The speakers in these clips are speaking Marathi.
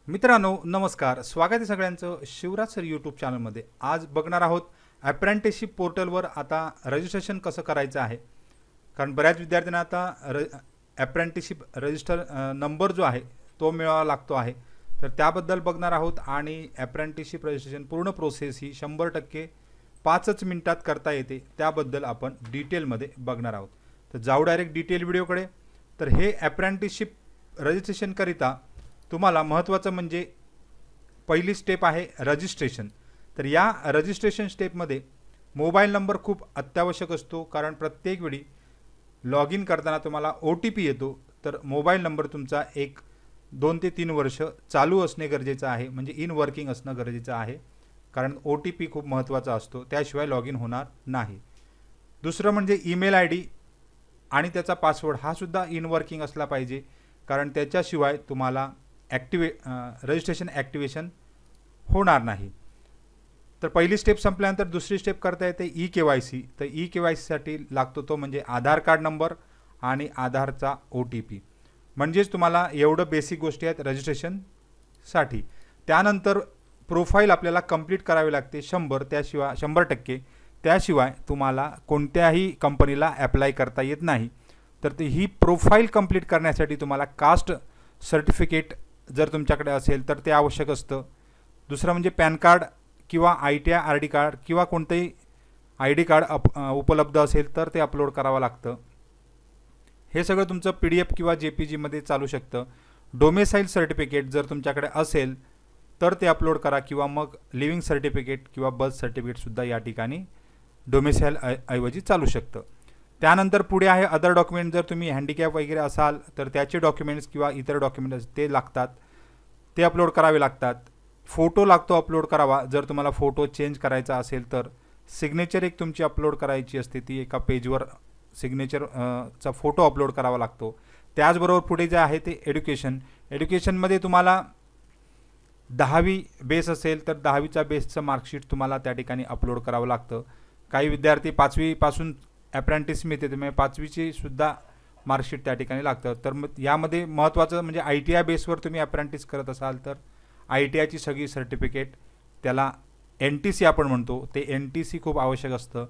मित्रांनो नमस्कार, स्वागत आहे सगळ्यांचं शिवराज सर यूट्यूब चॅनलमध्ये। आज बघणार आहोत अप्रेंटिसशिप पोर्टलवर आता रजिस्ट्रेशन कसं करायचं आहे। कारण बऱ्याच विद्यार्थ्यांना आता अप्रेंटिसशिप रजिस्टर नंबर जो आहे तो मिळवावा लागतो आहे, तर त्याबद्दल बघणार आहोत। आणि अप्रेंटिसशिप रजिस्ट्रेशन पूर्ण प्रोसेस ही 100% 5च मिनिटात करता येते, त्याबद्दल आपण डिटेलमध्ये बघणार आहोत। तर जाऊ डायरेक्ट डिटेल व्हिडिओकडे। तर हे अप्रेंटिसशिप रजिस्ट्रेशन करिता तुम्हाला महत्त्वाचं म्हणजे पहिली स्टेप आहे रजिस्ट्रेशन। तर या रजिस्ट्रेशन स्टेपमध्ये मोबाईल नंबर खूप अत्यावश्यक असतो, कारण प्रत्येक वेळी लॉग इन करताना तुम्हाला OTP येतो। तर मोबाईल नंबर तुमचा 2 ते 3 वर्ष चालू असणे गरजेचं आहे, म्हणजे इन वर्किंग असणं गरजेचं आहे, कारण OTP खूप महत्त्वाचा असतो, त्याशिवाय लॉग इन होणार नाही। दुसरं म्हणजे ईमेल ID आणि त्याचा पासवर्ड हा सुद्धा इन वर्किंग असला पाहिजे, कारण त्याच्याशिवाय तुम्हाला रजिस्ट्रेशन ॲक्टिवेशन होणार नाही। तर पहिली स्टेप संपल्यानंतर दुसरी स्टेप करता येते eKYC। तर eKYCसाठी लागतो तो म्हणजे आधार कार्ड नंबर आणि आधारचा OTP, म्हणजेच तुम्हाला एवढं बेसिक गोष्टी आहेत रजिस्ट्रेशनसाठी। त्यानंतर प्रोफाईल आपल्याला कंप्लीट करावी लागते 100%, त्याशिवाय तुम्हाला कोणत्याही कंपनीला ॲप्लाय करता येत नाही। तर ही प्रोफाईल कंप्लीट करण्यासाठी तुम्हाला कास्ट सर्टिफिकेट जर तुमच्याकडे असेल तर ते आवश्यक असतं। दुसरं म्हणजे पॅन कार्ड किंवा ITI RD कार्ड किंवा कोणतेही ID कार्ड उपलब्ध असेल तर ते अपलोड करावं लागतं। हे सगळं तुमचं PDF किंवा JPG मध्ये चालू शकतं। डोमेसाईल सर्टिफिकेट जर तुमच्याकडे असेल तर ते अपलोड करा, किंवा मग लिव्हिंग सर्टिफिकेट किंवा बर्थ सर्टिफिकेटसुद्धा या ठिकाणी डोमेसाईल ऐवजी चालू शकतं। त्यानंतर पुढे आहे अदर डॉक्युमेंट। जर तुम्ही हँडिकॅप वगैरे असाल तर त्याचे डॉक्युमेंट्स किंवा इतर डॉक्युमेंट्स ते लागतात, ते अपलोड करावे लागतात। फोटो लागतो अपलोड करावा, जर तुम्हाला फोटो चेंज करायचा असेल तर। सिग्नेचर एक तुमची अपलोड करायची असते, ती एका पेजवर सिग्नेचरचा फोटो अपलोड करावा लागतो। त्याचबरोबर पुढे जे आहे ते एड्युकेशनमध्ये तुम्हाला 10वी बेस असेल तर 10वीचा बेसचं मार्कशीट तुम्हाला त्या ठिकाणी अपलोड करावं लागतं। काही विद्यार्थी 5वीपासून अप्रेंटिस मिळते, त्यामुळे 5वीची सुद्धा मार्कशीट त्या ठिकाणी लागतं। तर मग यामध्ये महत्त्वाचं म्हणजे ITI बेसवर तुम्ही अप्रेंटिस करत असाल तर ITIची सगळी सर्टिफिकेट, त्याला NTC आपण म्हणतो, ते NTC खूप आवश्यक असतं,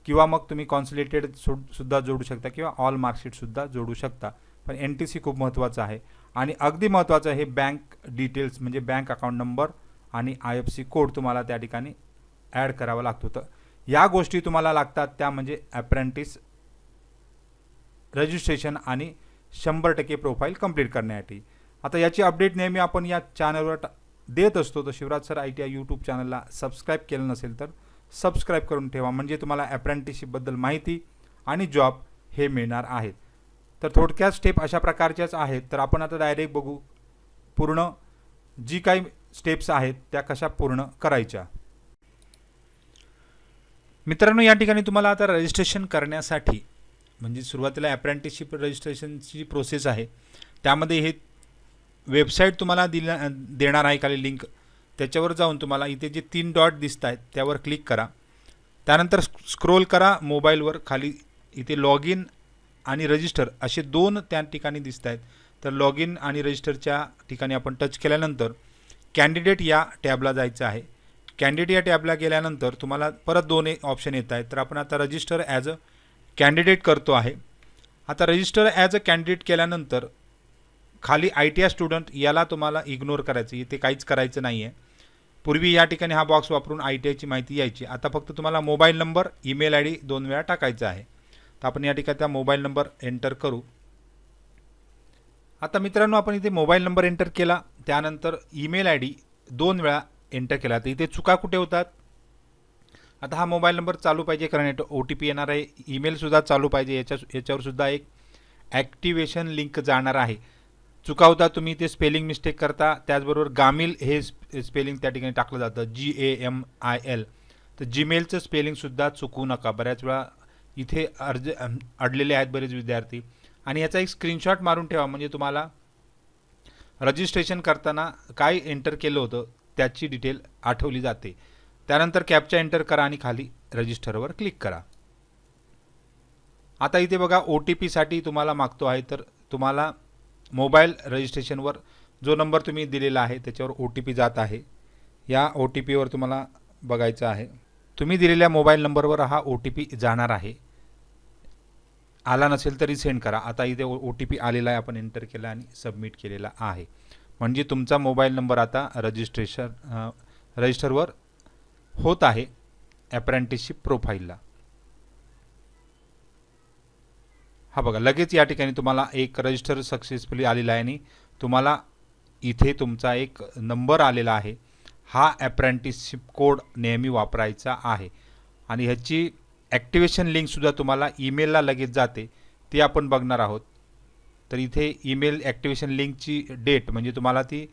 किंवा मग तुम्ही कॉन्सोलिडेटेड सुद्धा जोडू शकता किंवा ऑल मार्कशीटसुद्धा जोडू शकता, पण NTC खूप महत्त्वाचं आहे। आणि अगदी महत्त्वाचं हे बँक डिटेल्स म्हणजे बँक अकाउंट नंबर आणि IFSC कोड तुम्हाला त्या ठिकाणी ॲड करावा लागतो। तर या गोष्टी तुम्हाला लागतात, त्या म्हणजे अप्रेंटिस रजिस्ट्रेशन आणि 100% प्रोफाईल कंप्लीट करण्यासाठी। आता याची अपडेट नेहमी आपण या चॅनलवर देत असतो, तर शिवराज सर ITI यूट्यूब चॅनलला सबस्क्राईब केलं नसेल तर सबस्क्राईब करून ठेवा, म्हणजे तुम्हाला अप्रेंटिसशिपबद्दल माहिती आणि जॉब हे मिळणार आहेत। तर थोडक्यात स्टेप अशा प्रकारच्याच आहेत। तर आपण आता डायरेक्ट बघू पूर्ण जी काही स्टेप्स आहेत त्या कशा पूर्ण करायच्या। मित्रांनो, या ठिकाणी तुम्हाला आता रजिस्ट्रेशन करण्यासाठी म्हणजे सुरुवातीला अप्रेंटिसशिप रजिस्ट्रेशनची प्रोसेस आहे, त्यामध्ये हे वेबसाईट तुम्हाला देणार आहे खाली लिंक, त्याच्यावर जाऊन तुम्हाला इथे जे 3 डॉट दिसत आहेत त्यावर क्लिक करा। त्यानंतर स्क्रोल करा मोबाईलवर खाली, इथे लॉग इन आणि रजिस्टर असे 2 त्या ठिकाणी दिसत आहेत। तर लॉग इन आणि रजिस्टरच्या ठिकाणी आपण टच केल्यानंतर कॅन्डिडेट या टॅबला जायचं आहे। कॅन्डिडेट या टॅबला गेल्यानंतर तुम्हाला परत 2 ऑप्शन येत आहेत। तर आपण आता रजिस्टर ॲज अ कॅन्डिडेट करतो आहे। आता रजिस्टर ॲज अ कॅन्डिडेट केल्यानंतर खाली ITI स्टुडंट याला तुम्हाला इग्नोर करायचं, इथे काहीच करायचं नाही आहे। पूर्वी या ठिकाणी हा बॉक्स वापरून ITIची माहिती यायची, आता फक्त तुम्हाला मोबाईल नंबर ईमेल ID 2 वेळा टाकायचा आहे। तर आपण या ठिकाणी त्या मोबाईल नंबर एंटर करू। आता मित्रांनो, आपण इथे मोबाईल नंबर एंटर केला, त्यानंतर ईमेल ID 2 वेळा एंटर केला, तर इथे चुका कुठे होतात। आता हा मोबाईल नंबर चालू पाहिजे, कारण OTP येणार आहे। ईमेलसुद्धा चालू पाहिजे, याच्यावर सुद्धा एक ॲक्टिवेशन लिंक जाणार आहे। चुका होता तुम्ही ते स्पेलिंग मिस्टेक करता, त्याचबरोबर गामिल हे स्पेलिंग त्या ठिकाणी टाकलं जातं GAMIL। तर जीमेलचं स्पेलिंगसुद्धा चुकवू नका, बऱ्याच वेळा इथे अडलेले आहेत बरेच विद्यार्थी। आणि याचा एक स्क्रीनशॉट मारून ठेवा, म्हणजे तुम्हाला रजिस्ट्रेशन करताना काय एंटर केलं होतं त्याची डिटेल आठवली जाते। त्यानंतर कॅप्चा एंटर करा आणि खाली रजिस्टरवर क्लिक करा। आता इथे बघा OTP साठी तुम्हाला मागतो आहे, तर तुम्हाला मोबाईल रजिस्ट्रेशनवर जो नंबर तुम्ही दिलेला आहे त्याच्यावर ओ टी पी जात आहे. या ओ टी पीवर तुम्हाला बघायचं आहे. तुम्ही दिलेल्या मोबाईल नंबरवर हा ओ टी पी जाणार आहे. आला नसेल तरी सेंड करा. आता इथे ओ टी पी आलेला आहे, आपण एंटर केला आणि सबमिट केलेला आहे. म्हणजे तुमचा मोबाईल नंबर आता रजिस्टरवर होत आहे अप्रेंटिसशिप प्रोफाईलला. हा बघा, लगेच या ठिकाणी तुम्हाला एक रजिस्टर सक्सेसफुली आलेला आहे आणि तुम्हाला इथे तुमचा एक नंबर आलेला आहे. हा अप्रेंटिसशिप कोड नेहमी वापरायचा आहे आणि ह्याची ॲक्टिवेशन लिंकसुद्धा तुम्हाला ईमेलला लगेच जाते, ती आपण बघणार आहोत. तर इथे ईमेल ॲक्टिवेशन लिंकची डेट म्हणजे तुम्हाला ती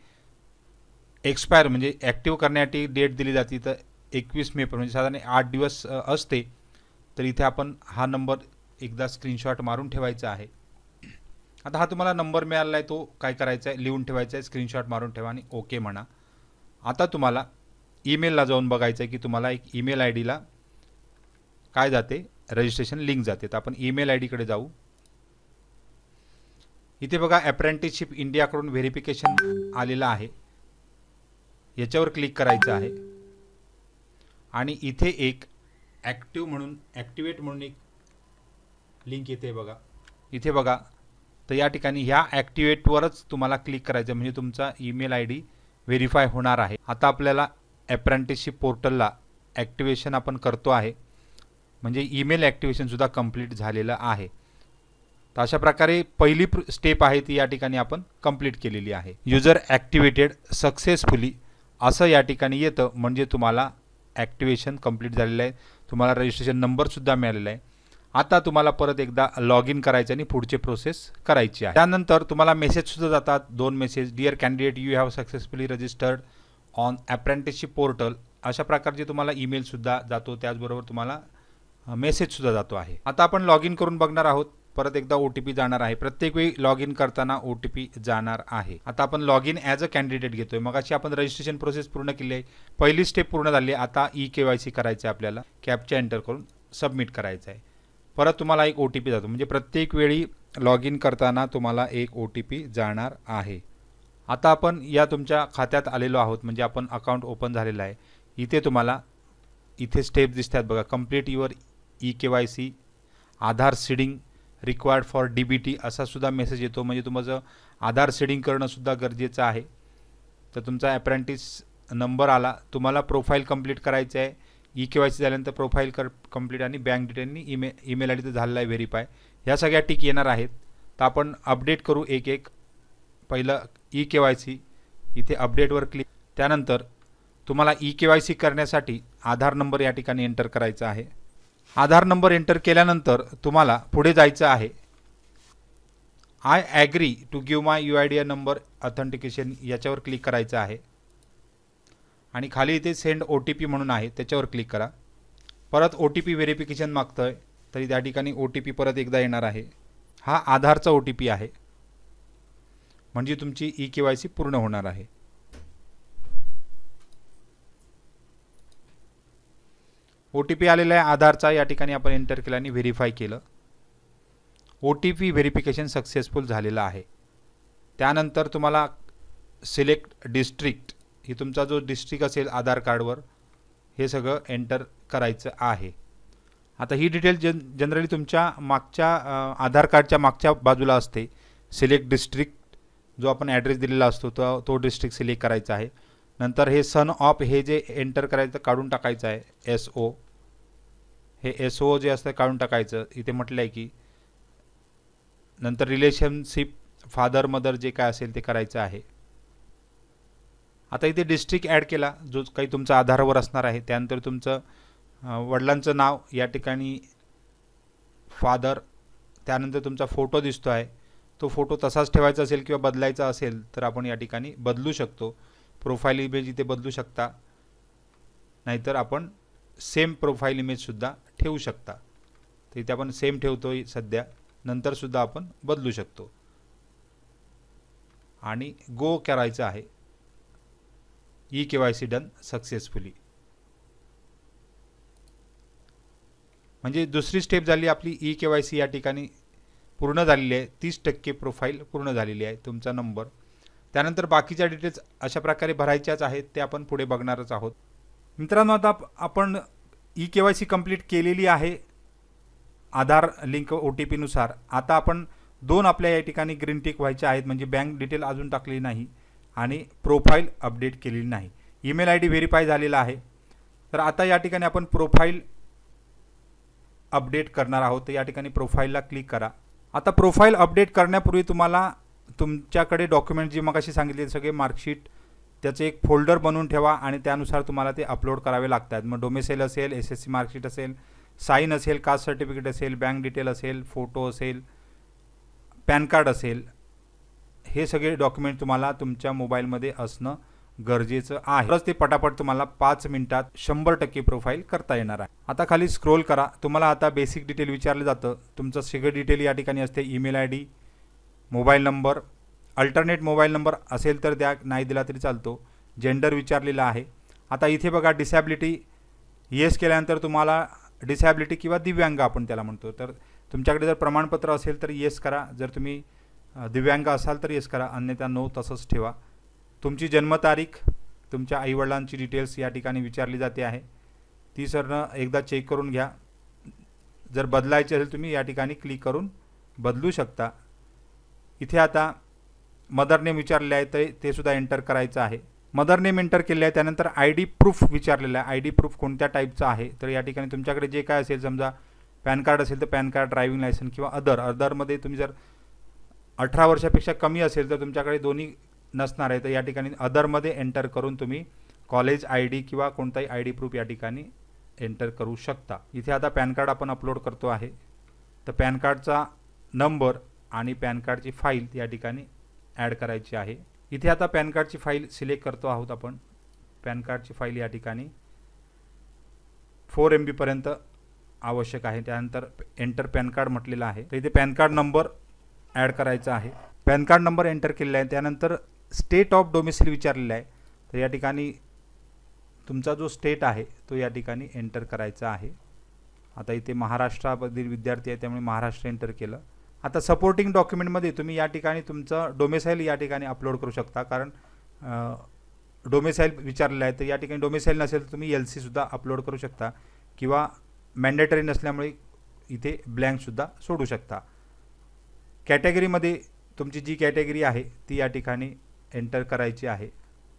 एक्सपायर म्हणजे ॲक्टिव्ह करण्यासाठी डेट दिली जाते, तर 21 मे म्हणजे साधारण 8 दिवस असते. तर इथे आपण हा नंबर एकदा स्क्रीनशॉट मारून ठेवायचा आहे. आता हा तुम्हाला नंबर मिळाला आहे, तो काय करायचा आहे, लिहून ठेवायचा आहे, स्क्रीनशॉट मारून ठेवा आणि ओके म्हणा. आता तुम्हाला ईमेलला जाऊन बघायचं आहे की तुम्हाला एक ईमेल आय डीला काय जाते, रजिस्ट्रेशन लिंक जाते. तर आपण ईमेल आय डीकडे जाऊ. इथे बघा अप्रेंटिसशिप इंडियाकडून व्हेरिफिकेशन आलेलं आहे, याच्यावर क्लिक करायचं आहे आणि इथे एक ॲक्टिवेट म्हणून एक लिंक येते बघा. इथे बघा, तर या ठिकाणी ह्या ॲक्टिवेटवरच तुम्हाला क्लिक करायचं म्हणजे तुमचा ईमेल आय डी व्हेरीफाय होणार आहे. आता आपल्याला अप्रेंटिसशिप पोर्टलला ॲक्टिवेशन आपण करतो आहे, म्हणजे ईमेल ॲक्टिवेशनसुद्धा कंप्लीट झालेलं आहे. तर अशा प्रकारे पहिली स्टेप आहे ती या ठिकाणी आपण कंप्लीट केलेली आहे. युजर ॲक्टिवेटेड सक्सेसफुली असं या ठिकाणी येतं, म्हणजे तुम्हाला ॲक्टिवेशन कंप्लीट झालेलं आहे, तुम्हाला रजिस्ट्रेशन नंबरसुद्धा मिळालेला आहे. आता तुम्हाला परत एकदा लॉग इन करायचं आणि पुढचे प्रोसेस करायची आहे. त्यानंतर तुम्हाला मेसेजसुद्धा जातात, 2 message. Dear candidate, you have successfully registered on apprenticeship portal, अशा प्रकारचे तुम्हाला ईमेलसुद्धा जातो, त्याचबरोबर तुम्हाला मेसेजसुद्धा जातो आहे. आता आपण लॉग इन करून बघणार आहोत. परत एकदा ओ टी पी जाणार आहे, प्रत्येक वेळी लॉग इन करताना ओ टी पी जाणार आहे. आता आपण log in as a candidate घेतोय. मगाशी आपण रजिस्ट्रेशन प्रोसेस पूर्ण केली आहे, पहिली स्टेप पूर्ण झाली आहे. आता KYC करायचं आहे आपल्याला, कॅप्चा एंटर करून सबमिट करायचं आहे. परत तुम्हाला एक ओ टी पी जातो, म्हणजे प्रत्येक वेळी लॉग इन करताना तुम्हाला एक ओ टी पी जाणार आहे. आता आपण या तुमच्या खात्यात आलेलो आहोत, म्हणजे आपण अकाउंट ओपन झालेलं आहे. इथे तुम्हाला इथे स्टेप दिसतात बघा, complete your KYC, Aadhaar seeding required for DBT असा सुद्धा मेसेज येतो, म्हणजे तुमचं आधार सीडिंग करणं सुद्धा गरजेचं आहे. तर तुमचा अप्रेंटिस नंबर आला, तुम्हाला प्रोफाईल कंप्लीट करायचं आहे. KYC झाल्यानंतर प्रोफाईल कंप्लीट आणि बँक डिटेलनी ईमेल आय डी तर झालेला आहे व्हेरीफाय, ह्या सगळ्या टिक येणार आहेत. तर आपण अपडेट करू एक एक. पहिलं KYC, इथे अपडेटवर क्लिक. त्यानंतर तुम्हाला KYC करण्यासाठी आधार नंबर या ठिकाणी एंटर करायचा आहे. आधार नंबर एंटर केल्यानंतर तुम्हाला पुढे जायचं आहे. I agree to give my UID number authentication, याच्यावर क्लिक करायचं आहे आणि खाली इथे सेंड OTP म्हणून आहे, त्याच्यावर क्लिक करा. परत OTP व्हेरिफिकेशन मागतोय, तरी त्या ठिकाणी OTP परत एकदा येणार आहे. हा आधारचा OTP आहे, म्हणजे तुमची KYC पूर्ण होणार आहे. OTP आलेला आहे आधारचा, या ठिकाणी आपण एंटर केलं आणि व्हेरीफाय केलं. OTP व्हेरिफिकेशन सक्सेसफुल झालेलं आहे. त्यानंतर तुम्हाला सिलेक्ट डिस्ट्रिक्ट, ही तुमचा जो डिस्ट्रिक्ट असेल आधार कार्डवर, हे सगळं एंटर करायचं आहे. आता ही डिटेल जनरली तुमच्या मागच्या आधार कार्डच्या मागच्या बाजूला असते. सिलेक्ट डिस्ट्रिक्ट, जो आपण ॲड्रेस दिलेला असतो तो डिस्ट्रिक्ट सिलेक्ट करायचा आहे. नंतर हे सन ऑफ, हे जे एंटर करायचं काढून टाकायचं आहे. SO, हे SO जे असतं काढून टाकायचं. इथे म्हटलं आहे की नंतर रिलेशनशिप फादर मदर जे काय असेल ते करायचं आहे. आता इथे डिस्ट्रिक्ट ॲड केला, जो काही तुमचा आधारावर असणार आहे. त्यानंतर तुमचं वडिलांचं नाव या ठिकाणी फादर, त्यानंतर तुमचा फोटो दिसतो आहे, तो फोटो तसाच ठेवायचा असेल किंवा बदलायचा असेल तर आपण या ठिकाणी बदलू शकतो. प्रोफाईल इमेज इथे बदलू शकता, नाहीतर आपण सेम प्रोफाईल इमेजसुद्धा ठेवू शकता. तर इथे आपण सेम ठेवतो सध्या, नंतरसुद्धा आपण बदलू शकतो. आणि गो करायचं आहे. KYC डन सक्सेसफुली, म्हणजे दुसरी स्टेप झाली आपली. KYC या ठिकाणी पूर्ण झालेली आहे. 30% प्रोफाईल पूर्ण झालेली आहे. तुमचा नंबर त्यानंतर बाकीच्या डिटेल्स अशा प्रकारे भरायच्याच आहेत, ते आपण पुढे बघणारच आहोत. मित्रांनो, आता आपण KYC कंप्लीट केलेली आहे आधार लिंक OTP नुसार. आता आपण 2 आपल्या या ठिकाणी ग्रीन टिक व्हायचे आहेत, म्हणजे बँक डिटेल अजून टाकलेली नाही आणि प्रोफाईल अपडेट केलेली नाही. ईमेल ID व्हेरीफाय झालेला आहे. तर आता या ठिकाणी आपण प्रोफाईल अपडेट करणार आहोत. तर या ठिकाणी प्रोफाईलला क्लिक करा. आता प्रोफाईल अपडेट करण्यापूर्वी तुम्हाला तुमच्याकडे डॉक्युमेंट जे मगाशी सांगितले सगळे मार्कशीट त्याचे एक फोल्डर बनवून ठेवा आणि त्यानुसार तुम्हाला ते अपलोड करावे लागतात. मग डोमेसाईल असेल, SSC मार्कशीट असेल, साइन असेल, कास्ट सर्टिफिकेट असेल, बँक डिटेल असेल, फोटो असेल, पॅन कार्ड असेल, हे सगळे डॉक्युमेंट तुम्हाला तुमच्या मोबाईलमध्ये असणं गरजेचं आहे. तरच ते पटापट तुम्हाला 5 मिनिटात 100% प्रोफाईल करता येणार आहे. आता खाली स्क्रोल करा. तुम्हाला आता बेसिक डिटेल विचारलं जातं. तुमचं सगळं डिटेल या ठिकाणी असते. Email ID, mobile number, alternate mobile number असेल तर द्या, नाही दिला तरी चालतो. जेंडर विचारलेला आहे. आता इथे बघा डिसॅबिलिटी येस केल्यानंतर तुम्हाला डिसॅबिलिटी किंवा दिव्यांग आपण त्याला म्हणतो, तर तुमच्याकडे जर प्रमाणपत्र असेल तर येस करा. जर तुम्ही दिव्यांग असाल तर येस करा, अन्यथा नो तसंच ठेवा. तुमची जन्मतारीख, तुमच्या आईवडिलांची डिटेल्स या ठिकाणी विचारली जाते आहे. ती सरनं एकदा चेक करून घ्या. जर बदलायचे असेल तुम्ही या ठिकाणी क्लिक करून बदलू शकता. इथे आता मदर नेम विचारलेलं आहे, तर ते सुद्धा एंटर करायचं आहे. मदर नेम एंटर केले आहे. त्यानंतर ID प्रूफ विचारलेलं आहे. ID प्रूफ कोणत्या टाईपचं आहे, तर या ठिकाणी तुमच्याकडे जे काय असेल, समजा पॅन कार्ड असेल तर पॅन कार्ड, ड्रायव्हिंग लायसन्स किंवा अदरमध्ये तुम्ही जर 18 वर्षापेक्षा कमी असेल तर तुमच्याकडे दोन्ही नसणार आहे, तर या ठिकाणी अदरमध्ये एंटर करून तुम्ही कॉलेज ID किंवा कोणताही ID प्रूफ या ठिकाणी एंटर करू शकता. इथे आता पॅन कार्ड आपण अपलोड करतो आहे. तर पॅन कार्डचा नंबर आणि पॅन कार्डची फाईल या ठिकाणी ॲड करायची आहे. इथे आता पॅन कार्डची फाईल सिलेक्ट करतो आहोत आपण. पॅन कार्डची फाईल या ठिकाणी 4 MB पर्यंत आवश्यक आहे. त्यानंतर एंटर पॅन कार्ड म्हटलेलं आहे. तर इथे पॅन कार्ड नंबर ॲड करायचा आहे. पॅन कार्ड नंबर एंटर केलेला आहे. त्यानंतर स्टेट ऑफ डोमेसिल विचारलेला आहे. तर या ठिकाणी तुमचा जो स्टेट आहे तो या ठिकाणी एंटर करायचा आहे. आता इथे महाराष्ट्रामधील विद्यार्थी आहे त्यामुळे महाराष्ट्र एंटर केलं. आता सपोर्टिंग डॉक्युमेंटमध्ये तुम्ही या ठिकाणी तुमचं डोमेसाईल या ठिकाणी अपलोड करू शकता, कारण डोमेसाईल विचारलेलं आहे. तर या ठिकाणी डोमेसाईल नसेल तर तुम्ही LC सुद्धा अपलोड करू शकता किंवा मॅन्डेटरी नसल्यामुळे इथे ब्लँकसुद्धा सोडू शकता. कॅटेगरीमध्ये तुमची जी कॅटेगरी आहे ती या ठिकाणी एंटर करायची आहे.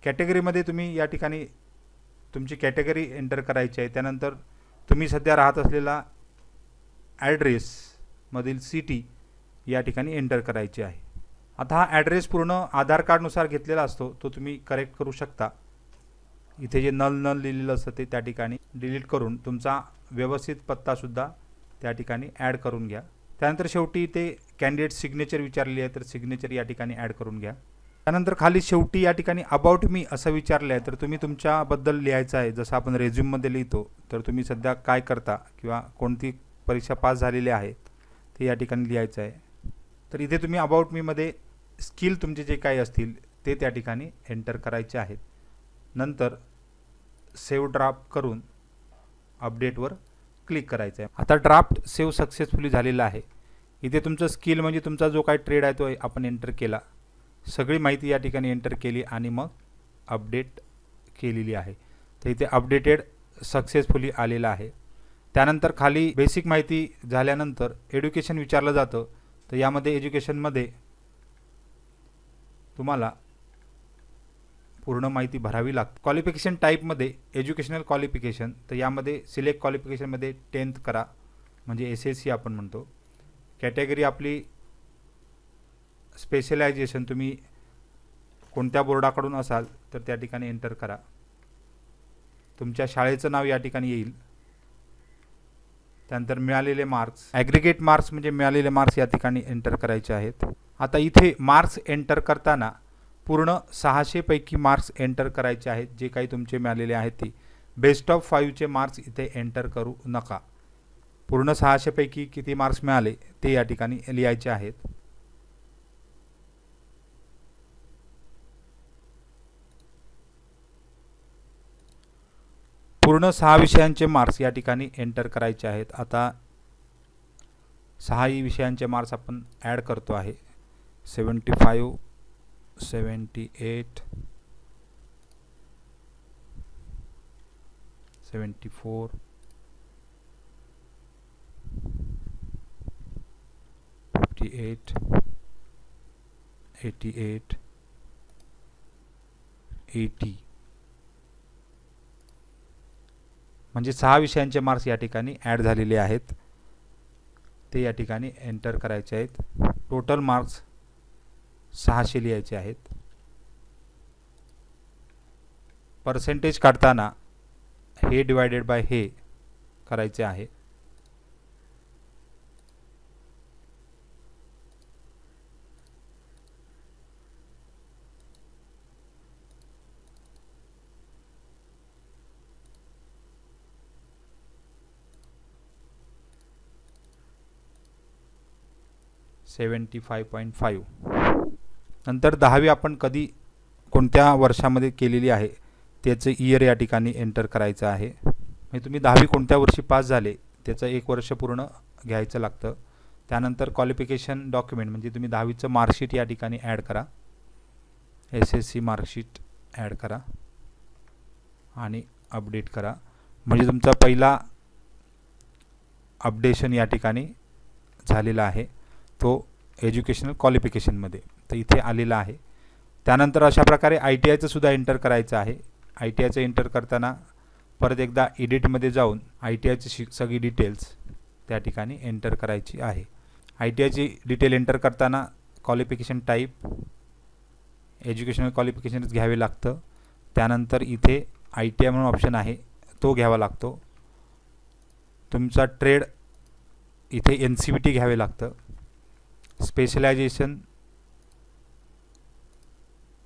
कॅटेगरीमध्ये तुम्ही या ठिकाणी तुमची कॅटेगरी एंटर करायची आहे. त्यानंतर तुम्ही सध्या राहत असलेला ॲड्रेसमधील सिटी या ठिकाणी एंटर करायची आहे. आता हा ॲड्रेस पूर्ण आधार कार्डनुसार घेतलेला असतो, तो तुम्ही करेक्ट करू शकता. इथे जे नल लिहिलेलं असतं ते त्या ठिकाणी डिलीट करून तुमचा व्यवस्थित पत्तासुद्धा त्या ठिकाणी ॲड करून घ्या. त्यानंतर शेवटी इथे कॅन्डिडेट सिग्नेचर विचारली आहे, तर सिग्नेचर या ठिकाणी ॲड करून घ्या. त्यानंतर खाली शेवटी या ठिकाणी अबाउट मी असं विचारलं आहे, तर तुम्ही तुमच्याबद्दल लिहायचं आहे. जसं आपण रेझ्यूममध्ये लिहितो, तर तुम्ही सध्या काय करता किंवा कोणती परीक्षा पास झालेली आहे ते या ठिकाणी लिहायचं आहे. तर इथे तुम्ही अबाउट मीमध्ये स्किल तुमचे जे काही असतील ते त्या ठिकाणी एंटर करायचे आहेत. नंतर सेव्ह ड्राफ्ट करून अपडेटवर क्लिक करायचं आहे. आता ड्राफ्ट सेव्ह सक्सेसफुली झालेला आहे. इथे तुमचं स्किल म्हणजे तुमचा जो काही ट्रेड आहे तो आपण एंटर केला. सगळी माहिती या ठिकाणी एंटर केली आणि मग अपडेट केलेली आहे. तर इथे अपडेटेड सक्सेसफुली आलेलं आहे. त्यानंतर खाली बेसिक माहिती झाल्यानंतर एज्युकेशन विचारलं जातं. तर यामध्ये एज्युकेशनमध्ये तुम्हाला पूर्ण माहिती भरावी लागते. क्वालिफिकेशन टाईपमध्ये एज्युकेशनल क्वालिफिकेशन, तर यामध्ये सिलेक्ट क्वालिफिकेशनमध्ये 10th करा, म्हणजे SSC आपण म्हणतो. कॅटेगरी आपली स्पेशलायझेशन, तुम्ही कोणत्या बोर्डाकडून असाल तर त्या ठिकाणी एंटर करा. तुमच्या शाळेचं नाव या ठिकाणी येईल. त्यानंतर मिळालेले मार्क्स, ॲग्रिगेट मार्क्स म्हणजे मिळालेले मार्क्स या ठिकाणी एंटर करायचे आहेत. आता इथे मार्क्स एंटर करताना पूर्ण 600 पैकी मार्क्स एंटर करायचे आहेत. जे काही तुमचे मिळालेले आहेत ते बेस्ट ऑफ 5चे मार्क्स इथे एंटर करू नका. पूर्ण 600 पैकी किती मार्क्स मिळाले ते या ठिकाणी लिहायचे आहेत. पूर्ण 6 विषयांचे मार्क्स या ठिकाणी एंटर करायचे आहेत. आता 6 विषयांचे मार्क्स आपण ॲड करतो आहे. 75 78 74 58 88 80 म्हणजे 6 विषयांचे मार्क्स या ठिकाणी ॲड झालेले आहेत, ते या ठिकाणी एंटर करायचे आहेत. टोटल मार्क्स 600 लिहायचे आहेत. पर्सेंटेज काढताना हे डिवायडेड बाय हे करायचे आहे. $75.5. नंतर 10वी आपण कधी कोणत्या वर्षामध्ये केलेली आहे त्याचं इयर या ठिकाणी एंटर करायचं आहे. म्हणजे तुम्ही 10वी कोणत्या वर्षी पास झाले त्याचं 1 वर्ष पूर्ण घ्यायचं लागतं. त्यानंतर क्वालिफिकेशन डॉक्युमेंट म्हणजे तुम्ही 10वीचं मार्कशीट या ठिकाणी ॲड करा. SSC मार्कशीट ॲड करा आणि अपडेट करा. म्हणजे तुमचा पहिला अपडेशन या ठिकाणी झालेला आहे, तो एज्युकेशनल क्वालिफिकेशनमध्ये तर इथे आलेला आहे. त्यानंतर अशा प्रकारे ITIचं सुद्धा एंटर करायचं आहे. ITIचं एंटर करताना परत एकदा एडिटमध्ये जाऊन ITIची सगळी डिटेल्स त्या ठिकाणी एंटर करायची आहे. ITIची डिटेल एंटर करताना क्वालिफिकेशन टाईप एज्युकेशनल क्वालिफिकेशनच घ्यावे लागतं. त्यानंतर इथे ITI म्हणून ऑप्शन आहे तो घ्यावा लागतो. तुमचा ट्रेड इथे NCVT घ्यावे लागतं. स्पेशलायझेशन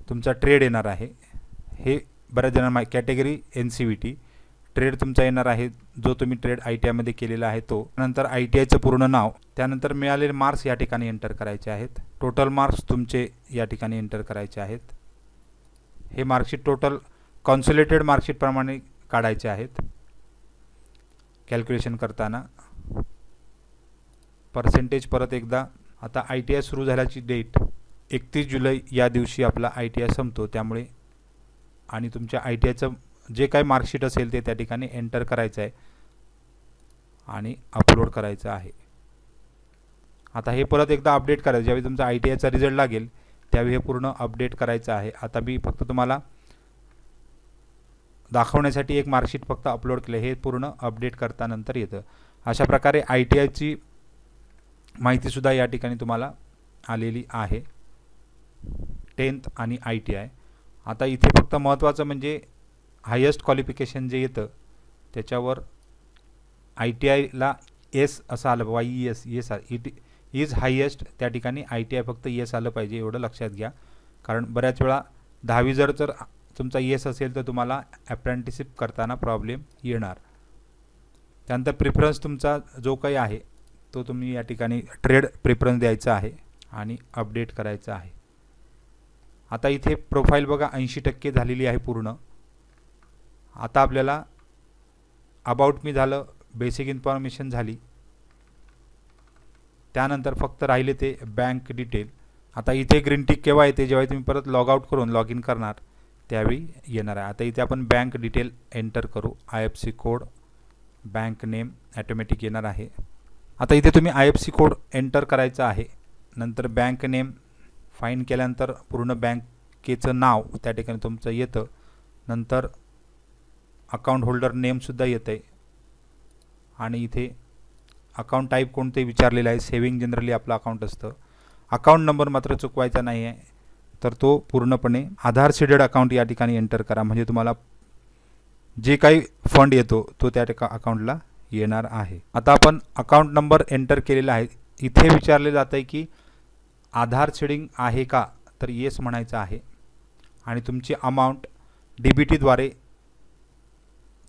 तुमचा ट्रेड येणार आहे, हे बऱ्याच जणांना कॅटेगरी NCVT. ट्रेड तुमचा येणार आहे जो तुम्ही ट्रेड ITIमध्ये केलेला आहे तो. नंतर ITIचं पूर्ण नाव, त्यानंतर मिळालेले मार्क्स या ठिकाणी एंटर करायचे आहेत. टोटल मार्क्स तुमचे या ठिकाणी एंटर करायचे आहेत. हे मार्कशीट टोटल कॉन्सोलिडेटेड मार्कशीटप्रमाणे काढायचे आहेत. कॅल्क्युलेशन करताना पर्सेंटेज परत एकदा. आता ITI सुरू झाल्याची डेट 31 जुलै या दिवशी आपला ITI संपतो, त्यामुळे आणि तुमच्या ITIचं जे काही मार्कशीट असेल ते त्या ठिकाणी एंटर करायचं आहे आणि अपलोड करायचं आहे. आता हे परत एकदा अपडेट करायचं. ज्यावेळी तुमचा ITIचा रिझल्ट लागेल त्यावेळी हे पूर्ण अपडेट करायचं आहे. आता मी फक्त तुम्हाला दाखवण्यासाठी एक मार्कशीट फक्त अपलोड केलं, हे पूर्ण अपडेट करता नंतर येतं. अशा प्रकारे ITIची माहितीसुद्धा या ठिकाणी तुम्हाला आलेली आहे, 10th आणि ITI. आता इथे फक्त महत्त्वाचं म्हणजे हायेस्ट क्वालिफिकेशन जे येतं त्याच्यावर ITIला S असं आलं, YES, yes it is highest, त्या ठिकाणी ITI फक्त येस आलं पाहिजे, एवढं लक्षात घ्या. कारण बऱ्याच वेळा 10वी जर तुमचा येस असेल तर तुम्हाला अप्रेंटिसशिप करताना प्रॉब्लेम येणार. त्यानंतर प्रिफरन्स तुमचा जो काही आहे तो तुम्ही या ठिकाणी ट्रेड प्रिफरन्स द्यायचा आहे आणि अपडेट करायचा आहे. आता इथे प्रोफाईल बघा 80% झालेली आहे पूर्ण. आता आपल्याला अबाउट मी झालं, बेसिक इन्फॉर्मेशन झाली, त्यानंतर फक्त राहिले ते बँक डिटेल. आता इथे ग्रीन टिक केव्हा येते, जेव्हा तुम्ही परत लॉग आउट करून लॉग इन करणार त्यावेळी येणार आहे. आता इथे आपण बँक डिटेल एंटर करू. IFSC code, bank name automatic येणार आहे. आता इथे तुम्ही IFSC कोड एंटर करायचा आहे. नंतर बँक नेम फाईन केल्यानंतर पूर्ण बँकेचं नाव त्या ठिकाणी तुमचं येतं. नंतर अकाउंट होल्डर नेमसुद्धा येतं आहे आणि इथे अकाउंट टाईप कोणते विचारलेलं आहे. सेविंग जनरली आपलं अकाउंट असतं. अकाउंट नंबर मात्र चुकवायचा नाही आहे, तर तो पूर्णपणे आधार सीडेड अकाउंट या ठिकाणी एंटर करा. म्हणजे तुम्हाला जे काही फंड येतो तो त्या अकाउंटला येणार आहे. आता आपण अकाउंट नंबर एंटर केलेला आहे. इथे विचारले जात आहे की आधार सीडिंग आहे का, तर येस म्हणायचं आहे. आणि तुमची अमाऊंट DBTद्वारे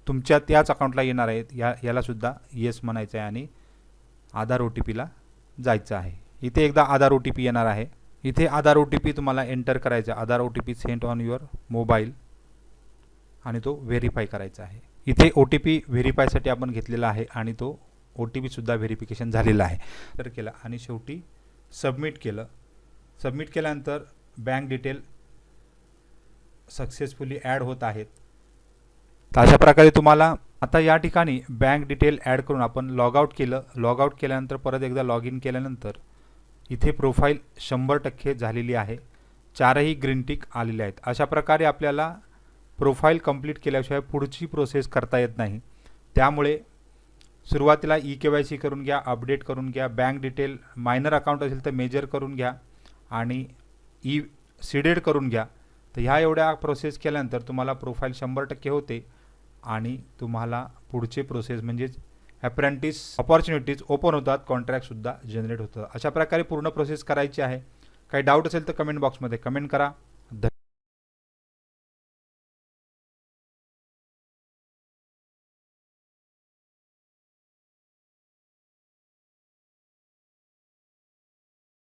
तुमच्या त्याच अकाउंटला येणार आहेत, यालासुद्धा येस म्हणायचं आहे आणि आधार OTPला जायचं आहे. इथे एकदा आधार OTP येणार आहे. इथे आधार OTP तुम्हाला एंटर करायचा. आधार OTP Saint on your mobile आणि तो व्हेरीफाय करायचा आहे. इथे OTP व्हेरीफायसाठी आपण घेतलेला आहे आणि तो OTPसुद्धा व्हेरिफिकेशन झालेला आहे. तर केला आणि शेवटी सबमिट केलं. सबमिट केल्यानंतर बँक डिटेल सक्सेसफुली ॲड होत आहेत. तर अशा प्रकारे तुम्हाला आता या ठिकाणी बँक डिटेल ॲड करून आपण लॉगआउट केलं. लॉगआउट केल्यानंतर परत एकदा लॉग इन केल्यानंतर इथे प्रोफाईल 100% झालेली आहे. 4ही ग्रीन टिक आलेले आहेत. अशा प्रकारे आपल्याला प्रोफाईल कंप्लीट केल्याशिवाय पुढची प्रोसेस करता येत नाही. त्यामुळे सुरुवातीला KYC करून घ्या, अपडेट करून घ्या, बँक डिटेल मायनर अकाउंट असेल तर मेजर करून घ्या आणि सीडेड करून घ्या. तर ह्या एवढ्या प्रोसेस केल्यानंतर तुम्हाला प्रोफाईल 100% होते आणि तुम्हाला पुढचे प्रोसेस म्हणजेच अप्रेंटिस अपॉर्च्युनिटीज ओपन होतात, कॉन्ट्रॅक्टसुद्धा जनरेट होतं. अशा प्रकारे पूर्ण प्रोसेस करायची आहे. काही डाऊट असेल तर कमेंट बॉक्समध्ये कमेंट करा.